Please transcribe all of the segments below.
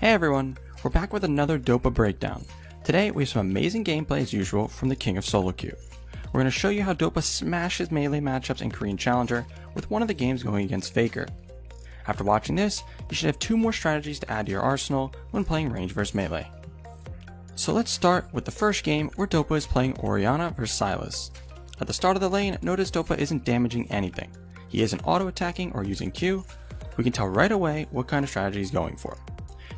Hey everyone, we're back with another Dopa breakdown. Today we have some amazing gameplay as usual from the king of solo queue. We're going to show you how Dopa smashes melee matchups in Korean Challenger with one of the games going against Faker. After watching this, you should have two more strategies to add to your arsenal when playing range vs melee. So let's start with the first game where Dopa is playing Orianna vs Sylas. At the start of the lane, notice Dopa isn't damaging anything. He isn't auto-attacking or using Q. We can tell right away what kind of strategy he's going for.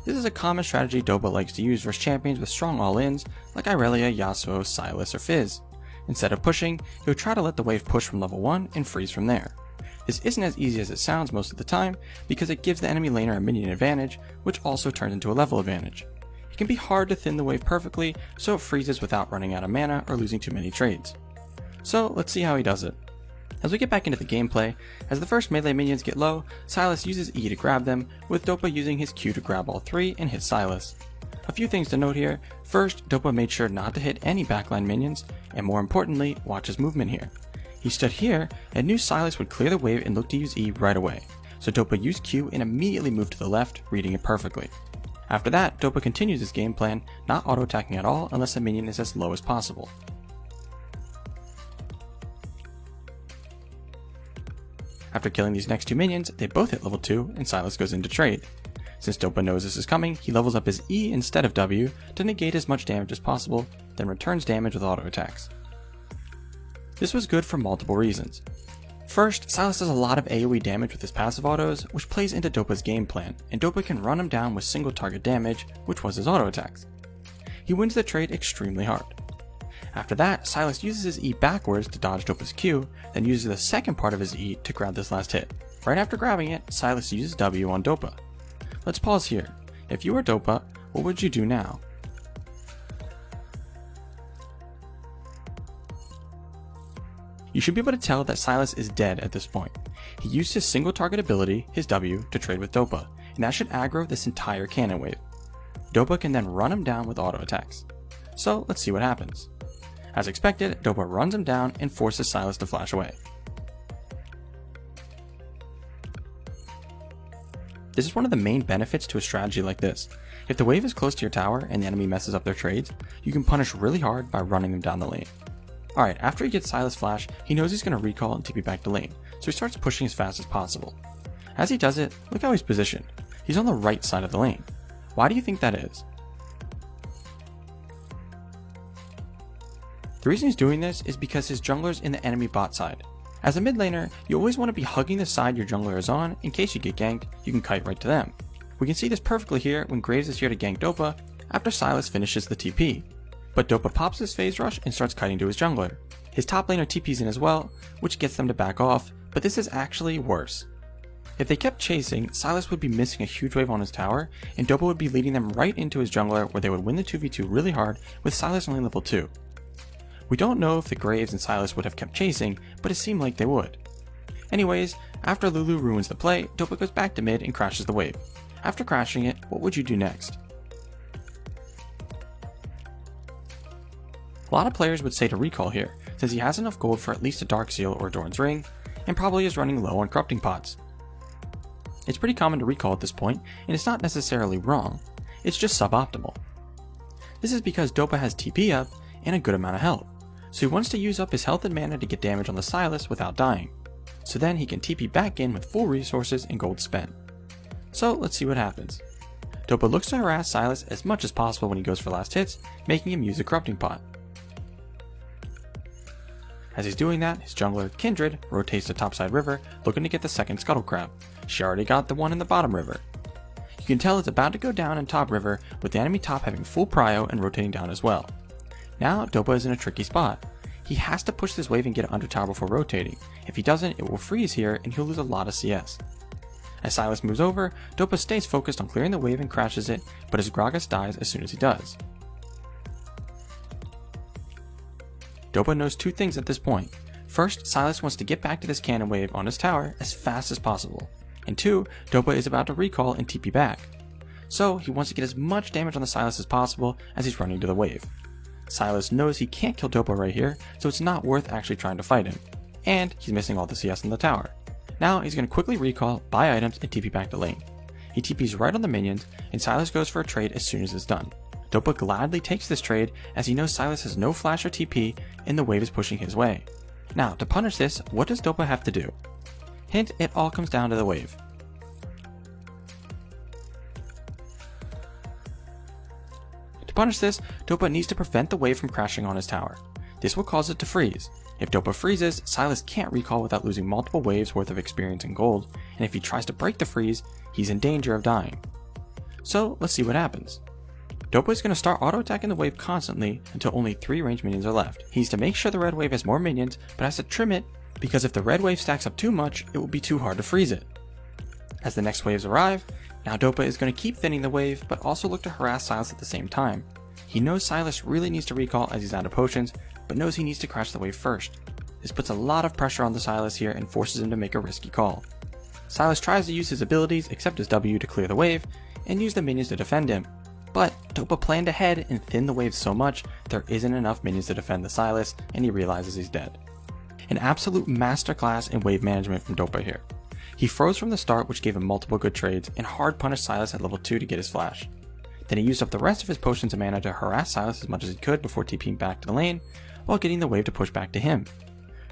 This is a common strategy Dopa likes to use versus champions with strong all-ins like Irelia, Yasuo, Sylas, or Fizz. Instead of pushing, he'll try to let the wave push from level 1 and freeze from there. This isn't as easy as it sounds most of the time because it gives the enemy laner a minion advantage, which also turns into a level advantage. It can be hard to thin the wave perfectly, so it freezes without running out of mana or losing too many trades. So let's see how he does it. As we get back into the gameplay, as the first melee minions get low, Sylas uses E to grab them, with Dopa using his Q to grab all three and hit Sylas. A few things to note here. First, Dopa made sure not to hit any backline minions, and more importantly, watch his movement here. He stood here and knew Sylas would clear the wave and look to use E right away, so Dopa used Q and immediately moved to the left, reading it perfectly. After that, Dopa continues his game plan, not auto-attacking at all unless the minion is as low as possible. After killing these next two minions, they both hit level 2 and Sylas goes into trade. Since Dopa knows this is coming, he levels up his E instead of W to negate as much damage as possible, then returns damage with auto attacks. This was good for multiple reasons. First, Sylas does a lot of AoE damage with his passive autos, which plays into Dopa's game plan, and Dopa can run him down with single target damage, which was his auto attacks. He wins the trade extremely hard. After that, Sylas uses his E backwards to dodge Dopa's Q, then uses the second part of his E to grab this last hit. Right after grabbing it, Sylas uses W on Dopa. Let's pause here. If you were Dopa, what would you do now? You should be able to tell that Sylas is dead at this point. He used his single target ability, his W, to trade with Dopa, and that should aggro this entire cannon wave. Dopa can then run him down with auto attacks. So let's see what happens. As expected, Dopa runs him down and forces Sylas to flash away. This is one of the main benefits to a strategy like this. If the wave is close to your tower and the enemy messes up their trades, you can punish really hard by running them down the lane. Alright, after he gets Sylas flash, he knows he's going to recall and TP back to lane, so he starts pushing as fast as possible. As he does it, look how he's positioned. He's on the right side of the lane. Why do you think that is? The reason he's doing this is because his jungler's in the enemy bot side. As a mid laner, you always want to be hugging the side your jungler is on in case you get ganked, you can kite right to them. We can see this perfectly here when Graves is here to gank Dopa after Sylas finishes the TP. But Dopa pops his phase rush and starts kiting to his jungler. His top laner TPs in as well, which gets them to back off, but this is actually worse. If they kept chasing, Sylas would be missing a huge wave on his tower, and Dopa would be leading them right into his jungler where they would win the 2v2 really hard with Sylas only level 2. We don't know if the Graves and Sylas would have kept chasing, but it seemed like they would. Anyways, after Lulu ruins the play, Dopa goes back to mid and crashes the wave. After crashing it, what would you do next? A lot of players would say to recall here, since he has enough gold for at least a Dark Seal or Doran's Ring, and probably is running low on corrupting pots. It's pretty common to recall at this point, and it's not necessarily wrong, it's just suboptimal. This is because Dopa has TP up and a good amount of health, so he wants to use up his health and mana to get damage on the Sylas without dying, so then he can TP back in with full resources and gold spent. So let's see what happens. Dopa looks to harass Sylas as much as possible when he goes for last hits, making him use a corrupting pot. As he's doing that, his jungler, Kindred, rotates to topside river, looking to get the second scuttle crab. She already got the one in the bottom river. You can tell it's about to go down in top river, with the enemy top having full prio and rotating down as well. Now Dopa is in a tricky spot. He has to push this wave and get it under tower before rotating. If he doesn't, it will freeze here and he'll lose a lot of CS. As Sylas moves over, Dopa stays focused on clearing the wave and crashes it, but his Gragas dies as soon as he does. Dopa knows two things at this point. First, Sylas wants to get back to this cannon wave on his tower as fast as possible. And two, Dopa is about to recall and TP back. So he wants to get as much damage on the Sylas as possible as he's running to the wave. Sylas knows he can't kill Dopa right here, so it's not worth actually trying to fight him. And he's missing all the CS in the tower. Now he's going to quickly recall, buy items, and TP back to lane. He He TPs right on the minions, and Sylas goes for a trade as soon as it's done. Dopa gladly takes this trade as he knows Sylas has no flash or TP and the wave is pushing his way. Now, to punish this, what does Dopa have to do? Hint, it all comes down to the wave. To punish this, Dopa needs to prevent the wave from crashing on his tower. This will cause it to freeze. If Dopa freezes, Sylas can't recall without losing multiple waves worth of experience and gold, and if he tries to break the freeze, he's in danger of dying. So let's see what happens. Dopa is going to start auto-attacking the wave constantly until only 3 ranged minions are left. He needs to make sure the red wave has more minions, but has to trim it because if the red wave stacks up too much, it will be too hard to freeze it. As the next waves arrive, now Dopa is going to keep thinning the wave, but also look to harass Sylas at the same time. He knows Sylas really needs to recall as he's out of potions, but knows he needs to crash the wave first. This puts a lot of pressure on the Sylas here and forces him to make a risky call. Sylas tries to use his abilities except his W to clear the wave, and use the minions to defend him. But Dopa planned ahead and thinned the wave so much there isn't enough minions to defend the Sylas, and he realizes he's dead. An absolute masterclass in wave management from Dopa here. He froze from the start, which gave him multiple good trades, and hard punished Sylas at level 2 to get his flash. Then he used up the rest of his potions and mana to harass Sylas as much as he could before TPing back to the lane, while getting the wave to push back to him.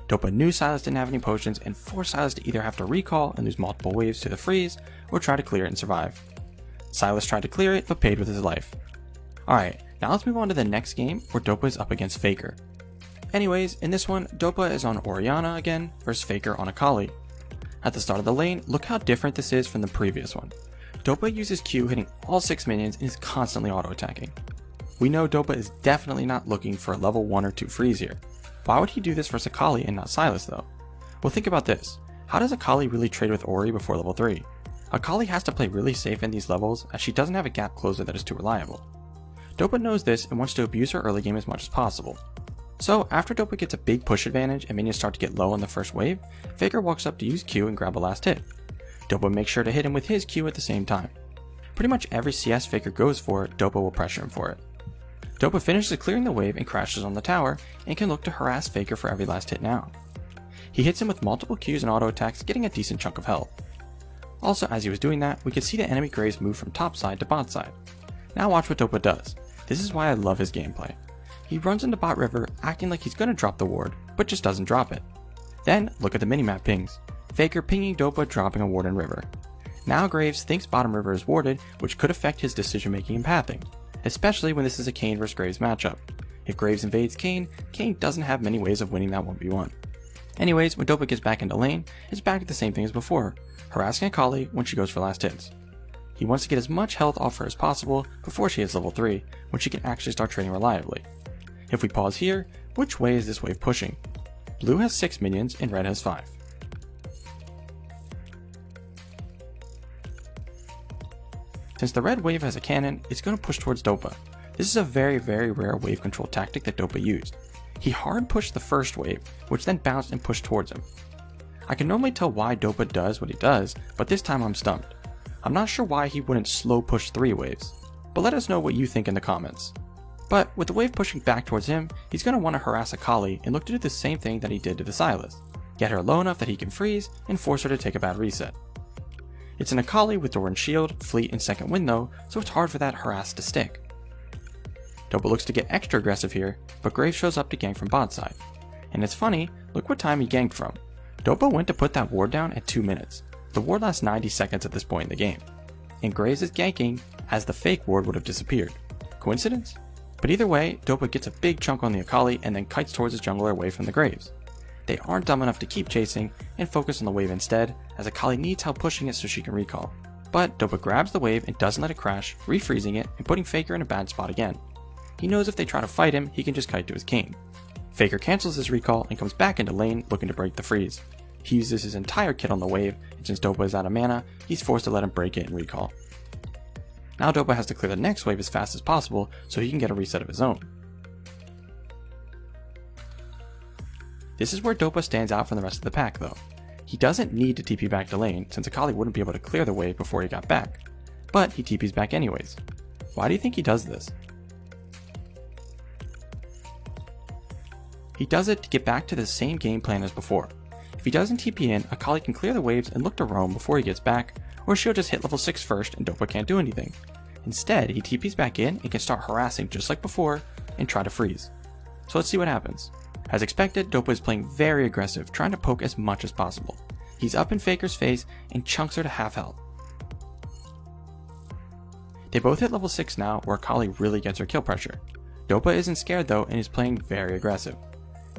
Dopa knew Sylas didn't have any potions and forced Sylas to either have to recall and lose multiple waves to the freeze, or try to clear it and survive. Sylas tried to clear it, but paid with his life. Alright, now let's move on to the next game where Dopa is up against Faker. Anyways, in this one, Dopa is on Orianna again versus Faker on Akali. At the start of the lane, look how different this is from the previous one. Dopa uses Q hitting all 6 minions and is constantly auto-attacking. We know Dopa is definitely not looking for a level 1 or 2 freeze here. Why would he do this versus Akali and not Sylas though? Well, think about this. How does Akali really trade with Ori before level 3? Akali has to play really safe in these levels as she doesn't have a gap closer that is too reliable. Dopa knows this and wants to abuse her early game as much as possible. So after Dopa gets a big push advantage and minions start to get low on the first wave, Faker walks up to use Q and grab a last hit. Dopa makes sure to hit him with his Q at the same time. Pretty much every CS Faker goes for, Dopa will pressure him for it. Dopa finishes clearing the wave and crashes on the tower and can look to harass Faker for every last hit now. He hits him with multiple Qs and auto attacks, getting a decent chunk of health. Also, as he was doing that, we could see the enemy Graves move from top side to bot side. Now watch what Dopa does. This is why I love his gameplay. He runs into bot river acting like he's gonna drop the ward, but just doesn't drop it. Then look at the minimap pings. Faker pinging Dopa dropping a ward in river. Now Graves thinks bottom river is warded, which could affect his decision making and pathing, especially when this is a Kayn vs Graves matchup. If Graves invades Kayn, Kayn doesn't have many ways of winning that 1v1. Anyways, when Dopa gets back into lane, it's back to the same thing as before, harassing Akali when she goes for last hits. He wants to get as much health off her as possible before she hits level 3, when she can actually start trading reliably. If we pause here, which way is this wave pushing? Blue has 6 minions and red has 5. Since the red wave has a cannon, it's going to push towards Dopa. This is a very rare wave control tactic that Dopa used. He hard pushed the first wave, which then bounced and pushed towards him. I can normally tell why Dopa does what he does, but this time I'm stumped. I'm not sure why he wouldn't slow push 3 waves, but let us know what you think in the comments. But with the wave pushing back towards him, he's going to want to harass Akali and look to do the same thing that he did to the Sylas. Get her low enough that he can freeze and force her to take a bad reset. It's an Akali with Doran's shield, fleet, and second wind though, so it's hard for that harass to stick. Dopa looks to get extra aggressive here, but Graves shows up to gank from bot side. And it's funny, look what time he ganked from. Dopa went to put that ward down at 2 minutes. The ward lasts 90 seconds at this point in the game. And Graves is ganking as the fake ward would have disappeared. Coincidence? But either way, Dopa gets a big chunk on the Akali and then kites towards his jungler away from the Graves. They aren't dumb enough to keep chasing and focus on the wave instead, as Akali needs help pushing it so she can recall. But Dopa grabs the wave and doesn't let it crash, refreezing it and putting Faker in a bad spot again. He knows if they try to fight him, he can just kite to his king. Faker cancels his recall and comes back into lane looking to break the freeze. He uses his entire kit on the wave, and since Dopa is out of mana, he's forced to let him break it and recall. Now Dopa has to clear the next wave as fast as possible so he can get a reset of his own. This is where Dopa stands out from the rest of the pack though. He doesn't need to TP back to lane since Akali wouldn't be able to clear the wave before he got back, but he TPs back anyways. Why do you think he does this? He does it to get back to the same game plan as before. If he doesn't TP in, Akali can clear the waves and look to roam before he gets back, or she'll just hit level 6 first and Dopa can't do anything. Instead, he TPs back in and can start harassing just like before and try to freeze. So let's see what happens. As expected, Dopa is playing very aggressive, trying to poke as much as possible. He's up in Faker's face and chunks her to half health. They both hit level 6 now, where Akali really gets her kill pressure. Dopa isn't scared though and is playing very aggressive.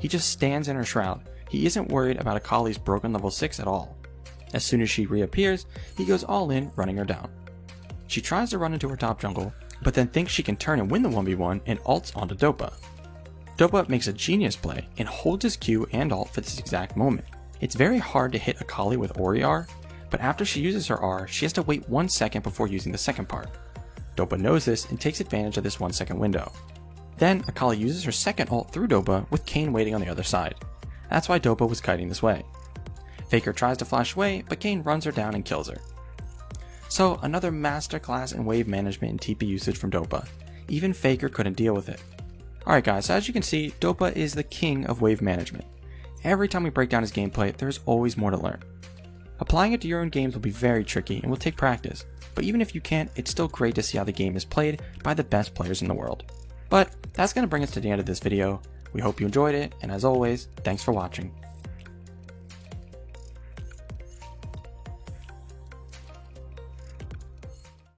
He just stands in her shroud. He isn't worried about Akali's broken level 6 at all. As soon as she reappears, he goes all in, running her down. She tries to run into her top jungle, but then thinks she can turn and win the 1v1 and ults onto Dopa. Dopa makes a genius play and holds his Q and ult for this exact moment. It's very hard to hit Akali with Ori R, but after she uses her R, she has to wait 1 second before using the second part. Dopa knows this and takes advantage of this 1 second window. Then Akali uses her second ult through Dopa with Kayn waiting on the other side. That's why Dopa was kiting this way. Faker tries to flash away, but Kayn runs her down and kills her. So another masterclass in wave management and TP usage from Dopa. Even Faker couldn't deal with it. Alright guys, so as you can see, Dopa is the king of wave management. Every time we break down his gameplay, there's always more to learn. Applying it to your own games will be very tricky and will take practice, but even if you can't, it's still great to see how the game is played by the best players in the world. But that's going to bring us to the end of this video. We hope you enjoyed it, and as always, thanks for watching.